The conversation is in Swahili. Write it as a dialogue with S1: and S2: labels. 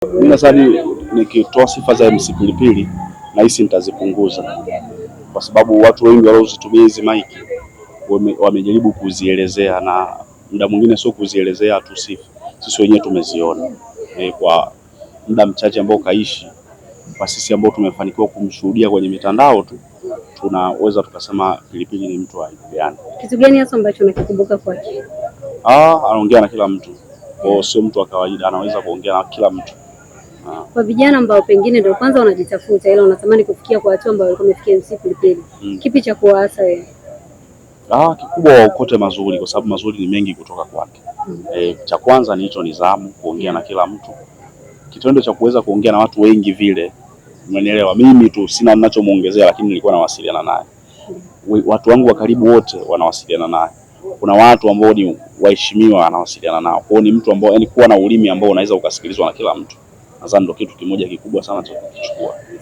S1: Mimi nadhani nikitoa sifa za MC Pilipili nahisi nitazipunguza, kwa sababu watu wengi wanaozitumia hizi maiki wamejaribu kuzielezea, na muda mwingine sio kuzielezea tu, sisi wenyewe tumeziona kwa muda mchache ambao kaishi. Kwa sisi ambao tumefanikiwa kumshuhudia kwenye mitandao tu, tunaweza tukasema Pilipili ni mtu wa aina gani.
S2: Kitu gani hasa ambacho unakikumbuka kwake?
S1: Anaongea na kila mtu, kwa sio mtu wa kawaida, anaweza kuongea na kila mtu.
S2: Kwa vijana ambao pengine ndio kwanza wanajitafuta ila unatamani kufikia kwa watu ambao walikuwa wamefikia MC Pilipili, kipi cha kuwaasa wewe?
S1: Kikubwa waokote mazuri, kwa sababu mazuri ni mengi kutoka kwake. Cha kwanza ni hicho, nidhamu, kuongea na kila mtu, kitendo cha kuweza kuongea na watu wengi vile, umenielewa. Mimi tu sina ninachomuongezea, lakini nilikuwa nawasiliana naye. Watu wangu wa karibu wote wanawasiliana naye. Kuna watu ambao ni waheshimiwa anawasiliana nao. Kwa ni mtu ambao, yani, kuwa na ulimi ambao unaweza ukasikilizwa na kila mtu. Nadhani ndio kitu kimoja kikubwa sana cha kuchukua.